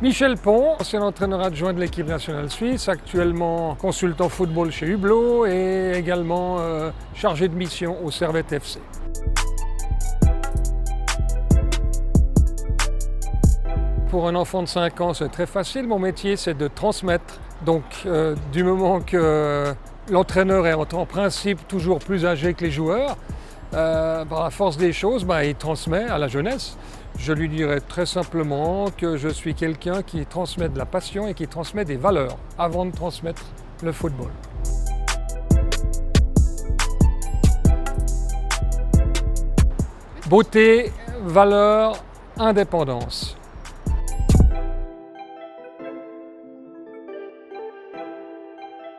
Michel Pons, ancien entraîneur adjoint de l'équipe nationale suisse, actuellement consultant football chez Hublot et également chargé de mission au Servette FC. Pour un enfant de 5 ans, c'est très facile. Mon métier, c'est de transmettre. Donc, du moment que l'entraîneur est en principe toujours plus âgé que les joueurs, par la force des choses, il transmet à la jeunesse. Je lui dirais très simplement que je suis quelqu'un qui transmet de la passion et qui transmet des valeurs avant de transmettre le football. Beauté, valeur, indépendance.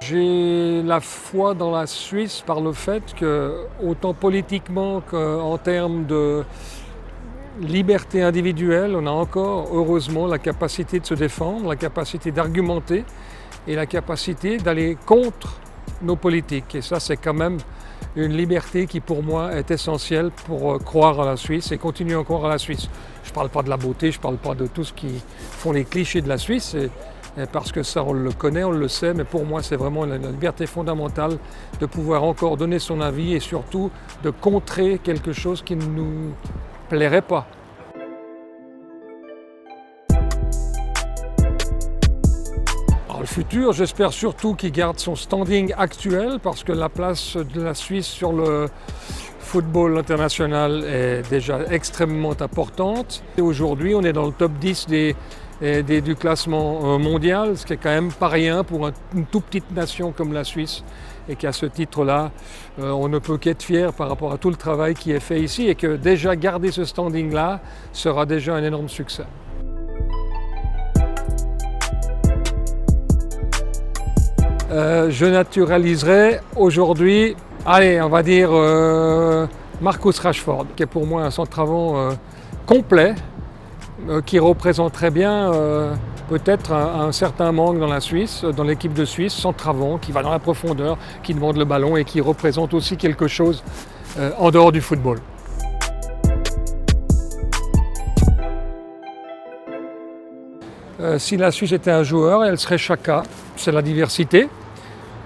J'ai la foi dans la Suisse par le fait que, autant politiquement qu'en termes de liberté individuelle, on a encore, heureusement, la capacité de se défendre, la capacité d'argumenter et la capacité d'aller contre nos politiques. Et ça, c'est quand même une liberté qui, pour moi, est essentielle pour croire à la Suisse et continuer à croire à la Suisse. Je ne parle pas de la beauté, je ne parle pas de tout ce qui font les clichés de la Suisse, parce que ça, on le connaît, on le sait, mais pour moi, c'est vraiment la liberté fondamentale de pouvoir encore donner son avis et surtout de contrer quelque chose qui ne nous plairait pas. Alors, le futur, j'espère surtout qu'il garde son standing actuel parce que la place de la Suisse sur le football international est déjà extrêmement importante. Et aujourd'hui, on est dans le top 10 du classement mondial, ce qui est quand même pas rien pour une toute petite nation comme la Suisse. Et qu'à ce titre-là, on ne peut qu'être fier par rapport à tout le travail qui est fait ici et que déjà garder ce standing-là sera déjà un énorme succès. Je naturaliserai aujourd'hui, allez, on va dire Marcus Rashford, qui est pour moi un centre-avant complet, qui représente très bien peut-être un certain manque dans la Suisse, dans l'équipe de Suisse, centre-avant, qui va dans la profondeur, qui demande le ballon et qui représente aussi quelque chose en dehors du football. Si la Suisse était un joueur, elle serait Xhaka. C'est la diversité,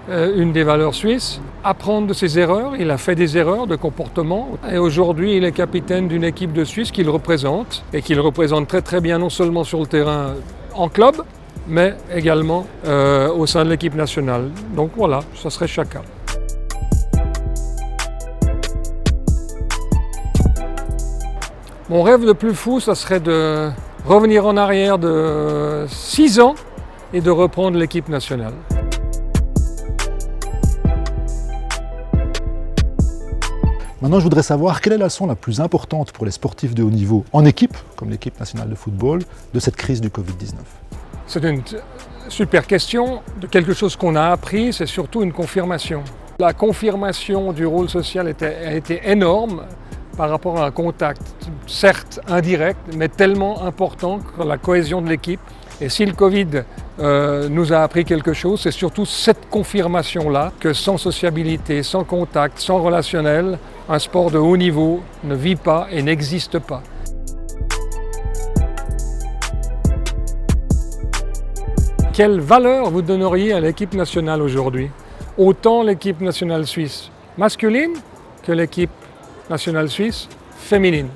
une des valeurs suisses. Apprendre de ses erreurs, il a fait des erreurs de comportement. Et aujourd'hui, il est capitaine d'une équipe de Suisse qu'il représente. Et qu'il représente très très bien, non seulement sur le terrain en club, mais également au sein de l'équipe nationale. Donc voilà, ça serait Xhaka. Mon rêve le plus fou, ça serait de revenir en arrière de 6 ans et de reprendre l'équipe nationale. Maintenant, je voudrais savoir quelle est la leçon la plus importante pour les sportifs de haut niveau en équipe, comme l'équipe nationale de football, de cette crise du Covid-19. C'est une super question. De quelque chose qu'on a appris, c'est surtout une confirmation. La confirmation du rôle social a été énorme par rapport à un contact, certes indirect, mais tellement important que la cohésion de l'équipe. Et si le Covid nous a appris quelque chose, c'est surtout cette confirmation-là que sans sociabilité, sans contact, sans relationnel, un sport de haut niveau ne vit pas et n'existe pas. Quelle valeur vous donneriez à l'équipe nationale aujourd'hui? Autant l'équipe nationale suisse masculine que l'équipe nationale suisse féminine.